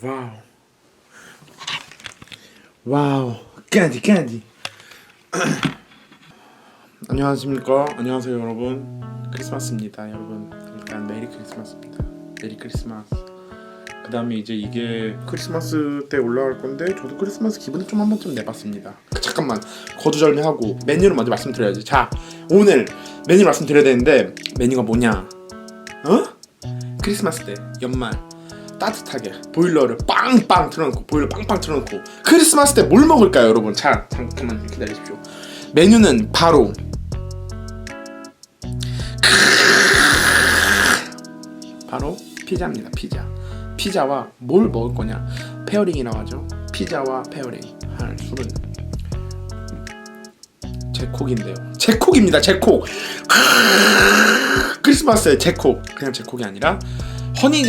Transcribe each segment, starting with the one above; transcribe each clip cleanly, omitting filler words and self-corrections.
와우. 와우. 캔디. 안녕하십니까? 안녕하세요, 여러분. 크리스마스입니다, 여러분. 일단 메리 크리스마스입니다. 메리 크리스마스. 그 다음에 이제 이게 크리스마스 때 올라갈 건데 저도 크리스마스 기분을 좀 한번 좀 내봤습니다. 잠깐만 거두절미하고 메뉴를 먼저 말씀드려야지. 자, 오늘 메뉴 말씀드려야 되는데 메뉴가 뭐냐? 크리스마스 때 연말 따뜻하게 보일러를 빵빵 틀어놓고 보일러 빵빵 틀어놓고 크리스마스 때 뭘 먹을까요, 여러분? 자, 잠깐만 기다리십시오. 메뉴는 바로 피자입니다. 피자와 뭘 먹을 거냐? 페어링이라고 하죠. 피자와 페어링 할 술은 제콕인데요. 제콕입니다. 제콕. 크리스마스에 제콕. 그냥 제콕이 아니라 허니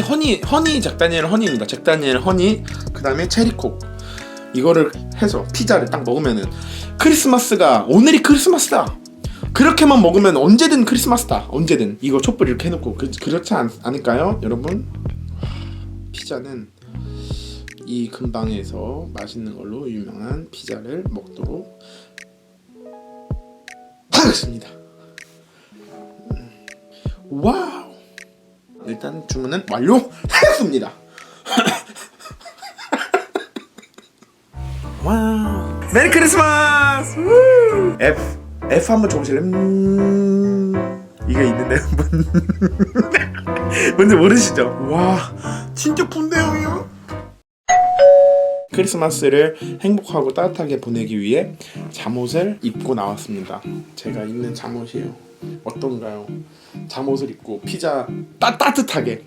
잭다니엘 허니입니다. 잭다니엘 허니. 그 다음에 체리콕. 이거를 해서 피자를 딱 먹으면은 크리스마스가 오늘이 크리스마스다. 그렇게만 먹으면 언제든 크리스마스다. 언제든. 이거 촛불 이렇게 해놓고 그렇지 않을까요, 여러분? 피자는 이 근방에서 맛있는 걸로 유명한 피자를 먹도록 하겠습니다. 와우. 일단 주문은 완료했습니다. 와우. 메리 크리스마스. F 한번 줘보실래? 이거 있는데 뭔지 모르시죠? 와, 진짜 분대형이요. 크리스마스를 행복하고 따뜻하게 보내기 위해 잠옷을 입고 나왔습니다. 제가 입는 잠옷이에요. 어떤가요? 잠옷을 입고 피자 따뜻하게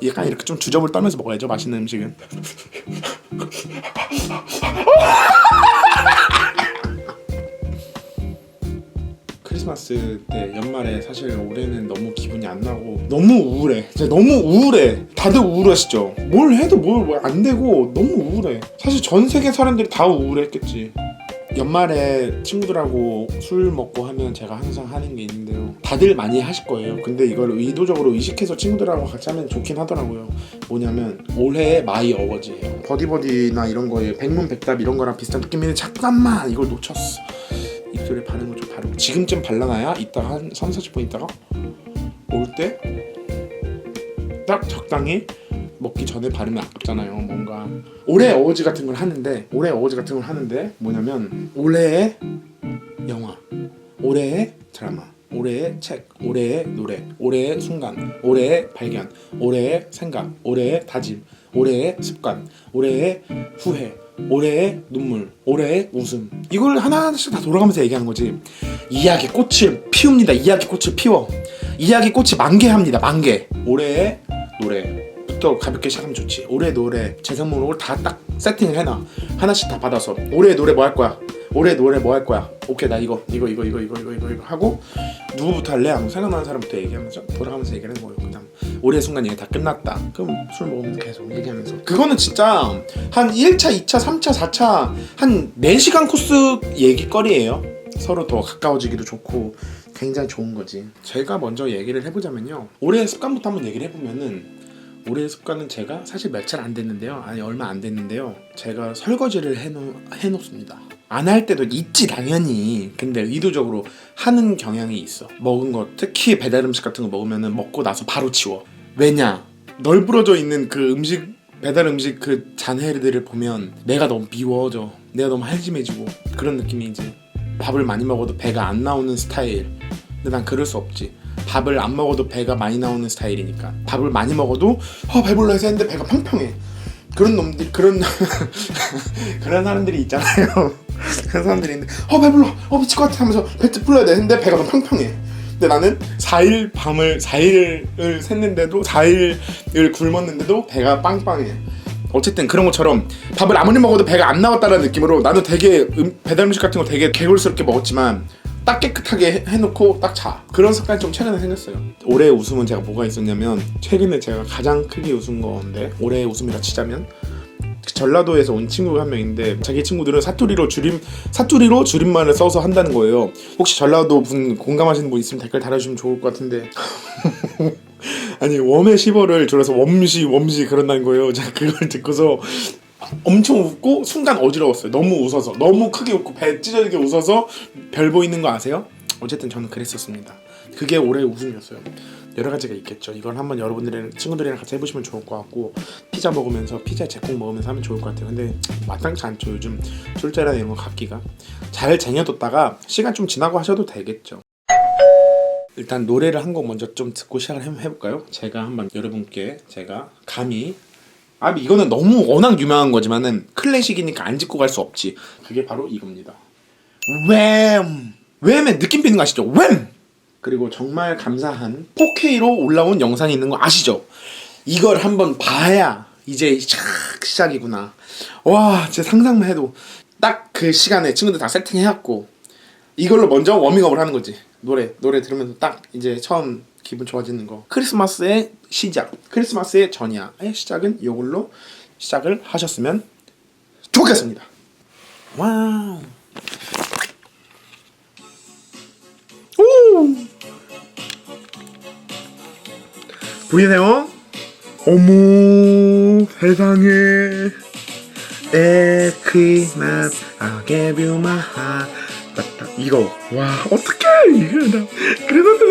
약간 이렇게 좀 주접을 떨면서 먹어야죠, 맛있는 음식은. 크리스마스 때 연말에 사실 올해는 너무 기분이 안 나고 너무 우울해. 진짜 너무 우울해. 다들 우울하시죠? 뭘 해도 뭘 안 되고 너무 우울해. 사실 전 세계 사람들이 다 우울했겠지. 연말에 친구들하고 술 먹고 하면 제가 항상 하는 게 있는데요. 다들 많이 하실 거예요. 근데 이걸 의도적으로 의식해서 친구들하고 같이 하면 좋긴 하더라고요. 뭐냐면 올해의 마이 어워즈예요. 버디버디나 이런 거에 백문백답 이런 거랑 비슷한 느낌인데 잠깐만 이걸 놓쳤어. 입술에 바르는 거 좀 바르고 지금쯤 발라놔야 이따가 한 3-40분 있다가 올 때 딱 적당히 먹기 전에 바르면 아깝잖아요. 뭔가 올해 어워즈 같은 걸 하는데 뭐냐면 올해의 영화, 올해의 드라마, 올해의 책, 올해의 노래, 올해의 순간, 올해의 발견, 올해의 생각, 올해의 다짐, 올해의 습관, 올해의 후회, 올해의 눈물, 올해의 웃음. 이걸 하나씩 다 돌아가면서 얘기하는 거지. 이야기 꽃을 피웁니다. 이야기 꽃을 피워. 이야기 꽃이 만개합니다. 만개. 올해의 노래부터 가볍게 시작하면 좋지. 올해 노래 재생목록을 다 딱 세팅을 해놔. 하나씩 다 받아서 올해 노래 뭐 할 거야? 올해 노래 뭐 할 거야? 오케이, 나 이거 하고 누구부터 할래? 하고 생각나는 사람부터 얘기하면서 돌아가면서 얘기하는 거예요. 그다음 올해 순간 얘기 다 끝났다. 그럼 술 먹으면서 계속 얘기하면서 그거는 진짜 한 1차, 2차, 3차, 4차 한 4시간 코스 얘기거리예요. 서로 더 가까워지기도 좋고 굉장히 좋은 거지. 제가 먼저 얘기를 해보자면요. 올해의 습관부터 한번 얘기를 해보면은 올해의 습관은 제가 사실 며칠 안 됐는데요. 아니 얼마 안 됐는데요. 제가 설거지를 해놓습니다. 안 할 때도 있지 당연히. 근데 의도적으로 하는 경향이 있어. 먹은 거 특히 배달 음식 같은 거 먹으면은 먹고 나서 바로 치워. 왜냐? 널브러져 있는 그 음식 배달 음식 그 잔해들을 보면 내가 너무 미워져. 내가 너무 한심해지고 그런 느낌이지. 밥을 많이 먹어도 배가 안 나오는 스타일. 근데 난 그럴 수 없지. 밥을 안 먹어도 배가 많이 나오는 스타일이니까. 밥을 많이 먹어도 배불러 해서 했는데 배가 평평해. 그런 놈들 그런 사람들이 있잖아요. 그런 사람들이 있는데 배불러 미칠 것 같아 하면서 배트 불러야 되는데 배가 너무 평평해. 근데 나는 4일을 샜는데도 4일을 굶었는데도 배가 빵빵해. 어쨌든 그런 것처럼 밥을 아무리 먹어도 배가 안 나왔다는 느낌으로 나도 되게 배달 음식 같은 거 되게 개굴스럽게 먹었지만 딱 깨끗하게 해놓고 딱 자. 그런 습관이 좀 최근에 생겼어요. 올해의 웃음은 제가 뭐가 있었냐면 최근에 제가 가장 크게 웃은 건데 올해의 웃음이라 치자면 전라도에서 온 친구가 한 명인데 자기 친구들은 사투리로 줄임말을 써서 한다는 거예요. 혹시 전라도 분 공감하시는 분 있으면 댓글 달아주시면 좋을 것 같은데 아니 웜의 시벌을 줄여서 웜시 그런다는 거예요. 제가 그걸 듣고서 엄청 웃고 순간 어지러웠어요. 너무 웃어서 너무 크게 웃고 배 찢어지게 웃어서 별 보이는 거 아세요? 어쨌든 저는 그랬었습니다. 그게 올해의 웃음이었어요. 여러 가지가 있겠죠. 이걸 한번 여러분들이랑 친구들이랑 같이 해보시면 좋을 것 같고 피자 먹으면서 피자 제콩 먹으면서 하면 좋을 것 같아요. 근데 마땅치 않죠. 요즘 술자리나 이런 거 갖기가. 잘 쟁여뒀다가 시간 좀 지나고 하셔도 되겠죠. 일단 노래를 한 곡 먼저 좀 듣고 시작을 해볼까요? 제가 한번 여러분께 제가 감히 이거는 너무 워낙 유명한 거지만은 클래식이니까 안 짚고 갈 수 없지. 그게 바로 이겁니다. 웸의 느낌 비는 거 아시죠? 웸! 그리고 정말 감사한 4K로 올라온 영상이 있는 거 아시죠? 이걸 한번 봐야 이제 시작이구나. 와 진짜 상상만 해도 딱 그 시간에 친구들 다 세팅해갖고 이걸로 먼저 워밍업을 하는 거지. 노래 들으면서 딱 이제 처음 기분 좋아지는 거. 크리스마스의 시작, 크리스마스의 전야의 시작은 이걸로 시작을 하셨으면 좋겠습니다. 와우. 오! 보이세요? 어머 세상에 크리스마스 I gave you my heart. 맞다 이거 와 어떡해 이거다 크리스마스다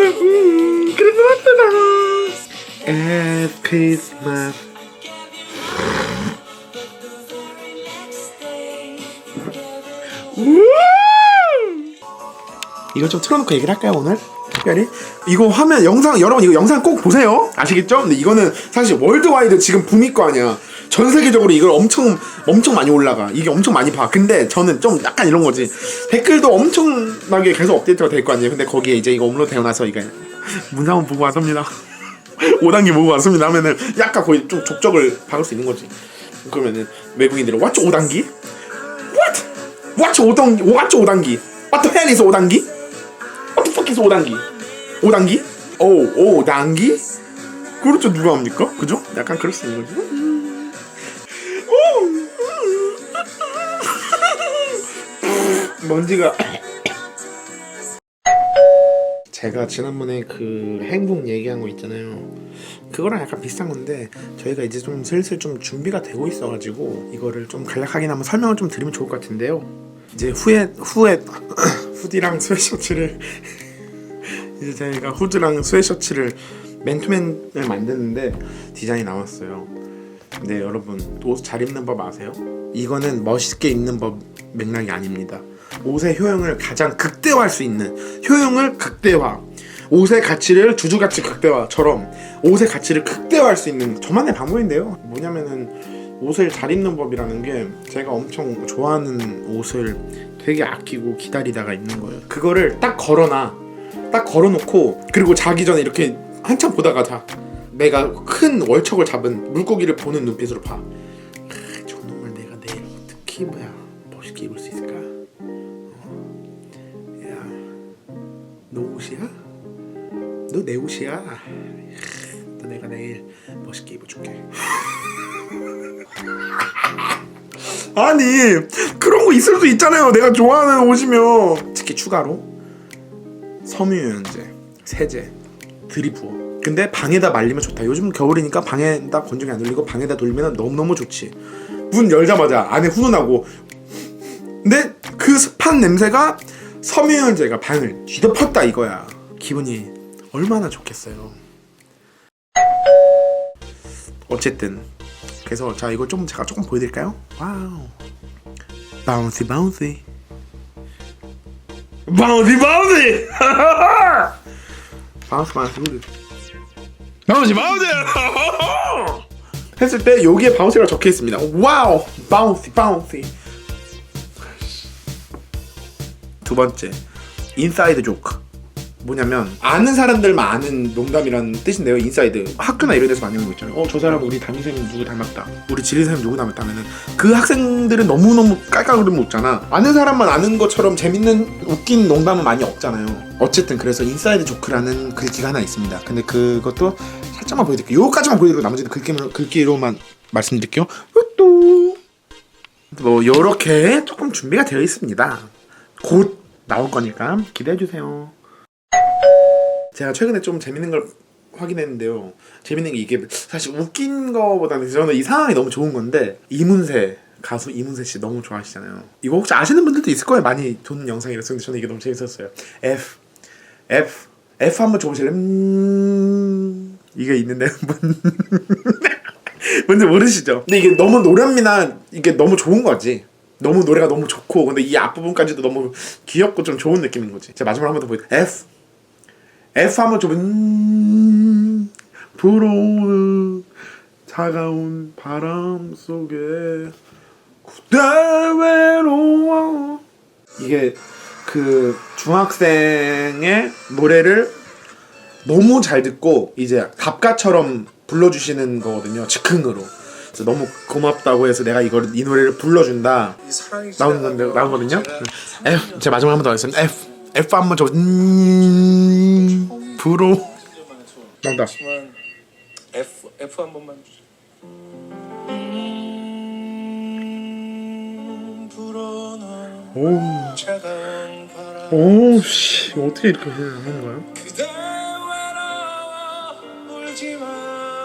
크리스마스 이거 좀 틀어놓고 얘기를 할까요 오늘? 특별히 이거 화면 영상 여러분 이거 영상 꼭 보세요. 아시겠죠? 근데 이거는 사실 월드와이드 지금 붐일 거 아니야. 전 세계적으로 이걸 엄청 많이 올라가. 이게 엄청 많이 봐. 근데 저는 좀 약간 이런 거지. 댓글도 엄청나게 계속 업데이트가 될 거 아니에요. 근데 거기에 이제 이거 업로드 되고 나서 이게 문상은 보고 왔습니다. 5단계 보고 왔습니다 하면은 약간 거의 좀 족적을 박을 수 있는 거지. 그러면은 외국인들은 What's 5단계? What's 5단계? What the hell is 5단계? What the fuck is 5단계? 5단계? 5단계? 그렇죠. 누가 합니까? 그죠? 약간 그럴 수 있는 거지. 먼지가 제가 지난번에 그 행복 얘기한 거 있잖아요. 그거랑 약간 비슷한 건데 저희가 이제 좀 슬슬 좀 준비가 되고 있어가지고 이거를 좀 간략하게 한번 설명을 좀 드리면 좋을 것 같은데요. 이제 후에 후디랑 스웨셔츠를 이제 저희가 후드랑 스웨셔츠를 맨투맨을 만드는데 디자인이 나왔어요. 근데 여러분 옷 잘 입는 법 아세요? 이거는 멋있게 입는 법 맥락이 아닙니다. 옷의 효용을 가장 극대화할 수 있는 효용을 극대화, 옷의 가치를 주주가치 극대화처럼 옷의 가치를 극대화할 수 있는 저만의 방법인데요. 뭐냐면은 옷을 잘 입는 법이라는 게 제가 엄청 좋아하는 옷을 되게 아끼고 기다리다가 입는 거예요. 그거를 딱 걸어놓고 그리고 자기 전에 이렇게 한참 보다가 자. 내가 큰 월척을 잡은 물고기를 보는 눈빛으로 봐. 저놈을 내가 내일 어떻게 입어야 멋있게 입을 수 있을까? 야, 너 옷이야? 너 내 옷이야? 너 내가 내일 멋있게 입어줄게. 아니 그런 거 있을 수 있잖아요. 내가 좋아하는 옷이면. 특히 추가로 섬유유연제, 세제 들이부어. 근데 방에다 말리면 좋다. 요즘 겨울이니까 방에다 건조기 안 돌리고 방에다 돌리면 너무너무 좋지. 문 열자마자 안에 훈훈하고. 근데 그 습한 냄새가 섬유유연제가 방을 뒤덮었다 이거야. 기분이 얼마나 좋겠어요. 어쨌든 그래서 자 이거 좀 제가 조금 보여드릴까요? 와우, 바운시 바운시 바운시 바운시 바운스 바운스 했을 때 여기에 바운스가 적혀 있습니다. 와우, 바운스. 두 번째, 인사이드 조크. 뭐냐면 아는 사람들만 아는 농담이라는 뜻인데요. 인사이드 학교나 이런 데서 많이 하는 거 있잖아요. 저 사람 우리 담임쌤 누구 닮았다, 우리 지리쌤 누구 닮았다 하면은 그 학생들은 너무너무 깔깔거리면 웃잖아. 아는 사람만 아는 것처럼 재밌는 웃긴 농담은 많이 없잖아요. 어쨌든 그래서 인사이드 조크라는 글귀가 하나 있습니다. 근데 그것도 살짝만 보여드릴게요. 요거까지만 보여드리고 나머지는 글귀로만 말씀드릴게요. 또 뭐 요렇게 조금 준비가 되어 있습니다. 곧 나올 거니까 기대해 주세요. 제가 최근에 좀 재밌는 걸 확인했는데요. 재밌는 게 이게 사실 웃긴 거보다는 저는 이 상황이 너무 좋은 건데, 이문세 가수 이문세 씨 너무 좋아하시잖아요. 이거 혹시 아시는 분들도 있을 거예요. 많이 도는 영상이라서. 근데 저는 이게 너무 재밌었어요. F 한번 줘보실래요? 이게 있는데 뭔지 모르시죠? 근데 이게 너무 노련미나 이게 너무 좋은 거지. 너무 노래가 너무 좋고, 근데 이 앞부분까지도 너무 귀엽고 좀 좋은 느낌인 거지. 제가 마지막으로 한 번 더 보여드릴게요. F 한번 줘보면 불어오는 차가운 바람 속에 그대 외로워. 이게 그 중학생의 노래를 너무 잘 듣고 이제 답가처럼 불러주시는 거거든요. 즉흥으로. 그래서 너무 고맙다고 해서 내가 이 노래를 불러준다 나오거든요. 제가 마지막 한 번 더 하겠습니다. F 한번 줘. 불어 나온다. F 한 번만 주세요. 오씨 어떻게 이렇게 하는 거야?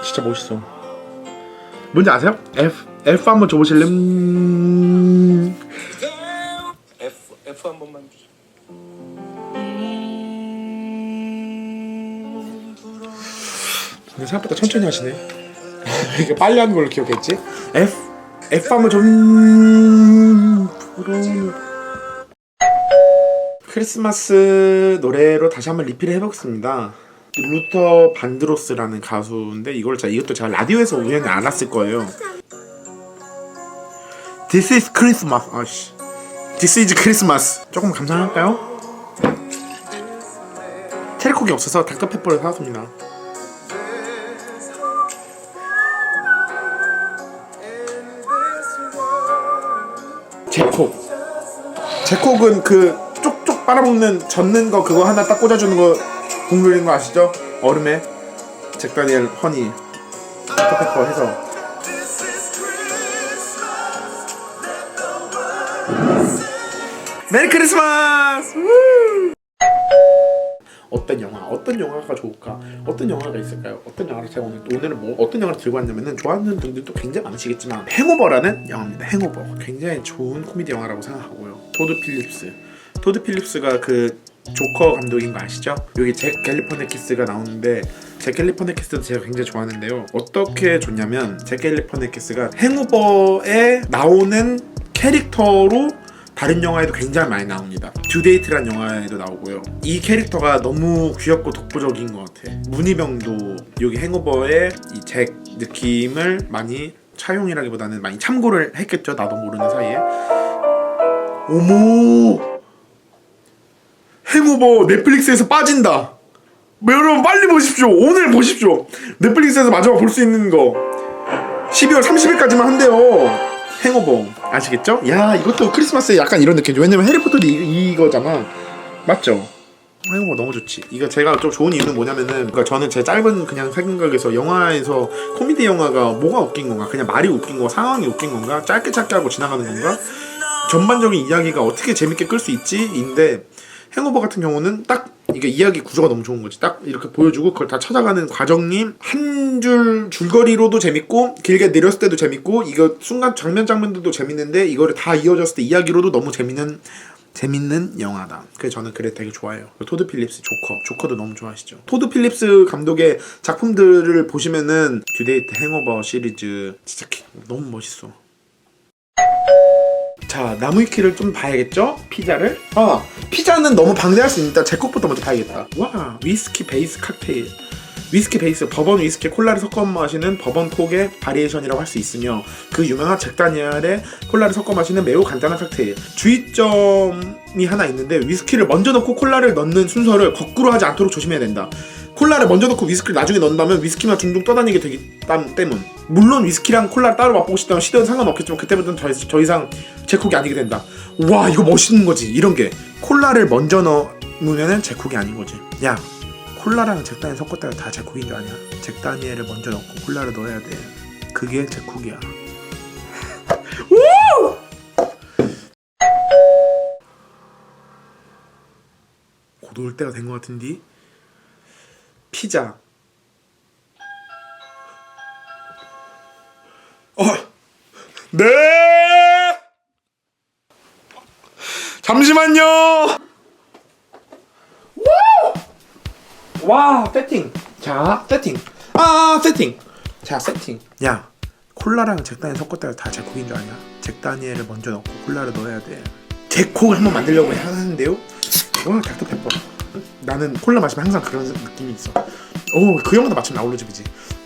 진짜 멋있어. 뭔지 아세요? F 한번 줘보실래? F 한 번만 주세요. 근데 생각보다 천천히 하시네. 이렇게 빨리 하는 걸로 기억했지? F 한번 좀 크리스마스 노래로 다시 한번 리필을 해보겠습니다. 루터 반드로스라는 가수인데 이것도 제가 라디오에서 우연히 알았을 거예요. This is Christmas. 아씨. This is Christmas. 조금 감상할까요? 체리콕이 없어서 닥터페퍼를 사왔습니다. 제콕은 그 쪽쪽 빨아먹는 젓는 거 그거 하나 딱 꽂아주는 거 국룰인 거 아시죠? 얼음에 잭다니엘 허니 닥터페퍼 해서. 메리 크리스마스! 어떤 영화가 좋을까? 어떤 영화가 있을까요? 어떤 영화를 제가 오늘은 어떤 영화를 들고 왔냐면은, 좋아하는 분들도 굉장히 많으시겠지만 행오버라는 영화입니다. 행오버 굉장히 좋은 코미디 영화라고 생각하고요. 토드 필립스가 그 조커 감독인 거 아시죠? 여기 잭 갤리퍼네키스가 나오는데, 잭 갤리퍼네키스도 제가 굉장히 좋아하는데요. 어떻게 좋냐면 잭 갤리퍼네키스가 행오버에 나오는 캐릭터로 다른 영화에도 굉장히 많이 나옵니다. 듀데이트란 영화에도 나오고요. 이 캐릭터가 너무 귀엽고 독보적인 것 같아. 문희병도 여기 행오버의 이 잭 느낌을 많이 차용이라기보다는 많이 참고를 했겠죠. 나도 모르는 사이에. 어머, 행오버 넷플릭스에서 빠진다. 여러분 빨리 보십시오. 오늘 보십시오. 넷플릭스에서 마지막 볼 수 있는 거 12월 30일까지만 한대요. 행오버 아시겠죠? 야, 이것도 크리스마스에 약간 이런 느낌이죠. 왜냐면 해리포터도 이거잖아. 맞죠? 행오버 너무 좋지. 이거 제가 좀 좋은 이유는 뭐냐면은, 그러니까 저는 제 짧은 그냥 생각에서 영화에서 코미디 영화가 뭐가 웃긴 건가, 그냥 말이 웃긴 건가, 상황이 웃긴 건가, 짧게 하고 지나가는 건가, 전반적인 이야기가 어떻게 재밌게 끌 수 있지인데, 행오버 같은 경우는 딱 이게 이야기 구조가 너무 좋은 거지. 딱 이렇게 보여주고 그걸 다 찾아가는 과정이 한 줄 줄거리로도 재밌고, 길게 내렸을 때도 재밌고, 이거 순간 장면들도 재밌는데 이거를 다 이어졌을 때 이야기로도 너무 재밌는 영화다. 그래서 저는 되게 좋아해요. 토드 필립스 조커도 너무 좋아하시죠. 토드 필립스 감독의 작품들을 보시면은 듀데이트, 행오버 시리즈 진짜 너무 멋있어. 자, 나무위키를 좀 봐야겠죠? 피자를? 피자는 너무 방대할 수 있으니까 제콕부터 먼저 봐야겠다. 와, 위스키 베이스 칵테일. 위스키 베이스, 버번 위스키 콜라를 섞어 마시는 버번 톡의 바리에이션이라고 할 수 있으며, 그 유명한 잭 다니엘의 콜라를 섞어 마시는 매우 간단한 칵테일. 주의점이 하나 있는데, 위스키를 먼저 넣고 콜라를 넣는 순서를 거꾸로 하지 않도록 조심해야 된다. 콜라를 먼저 넣고 위스키를 나중에 넣는다면 위스키만 둥둥 떠다니게 되기 때문. 물론 위스키랑 콜라를 따로 맛보고 싶다면 시도는 상관없겠지만, 그때부터는 더 이상 제콕이 아니게 된다. 와, 이거 멋있는 거지. 이런 게 콜라를 먼저 넣으면은 제콕이 아닌 거지. 야, 콜라랑 잭다니엘 섞었다가 다 제콕인 줄 아냐? 잭다니엘을 먼저 넣고 콜라를 넣어야 돼. 그게 제콕이야. 오! 놓을 때가 된 것 같은데. 피자. 네. 잠시만요. 와, 세팅. 자, 세팅. 세팅. 자, 세팅. 야, 콜라랑 잭다니엘 섞었다가 다 제콕인 줄 아냐? 잭다니엘을 먼저 넣고 콜라를 넣어야 돼. 제콕을 한번 만들려고 하는데요. 와, 닥터페퍼. 나는 콜라 마시면 항상 그런 느낌이 있어. 그 형도 마침 나홀로집이지.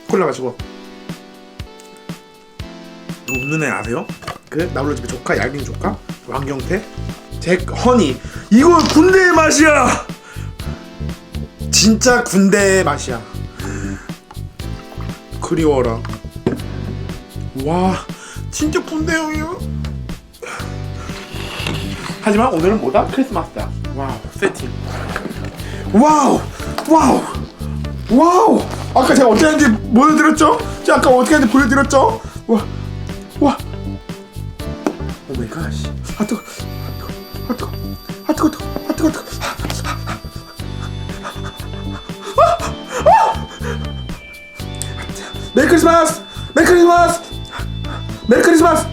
콜라 마시고. 너 웃는 애 아세요? 그 나홀로집의 조카, 얄민 조카, 왕경태, 잭 허니. 이거 군대의 맛이야. 진짜 군대의 맛이야. 그리워라. 와, 진짜 군대형이야. 하지만 오늘은 뭐다? 크리스마스다. 와우, 세팅. 와우. 아까 제가 어떻게 하는지 보여드렸죠? 제가 아까 어떻게 하는지 보여드렸죠? 와. 오 마이 갓. 뜨거. 메리 크리스마스!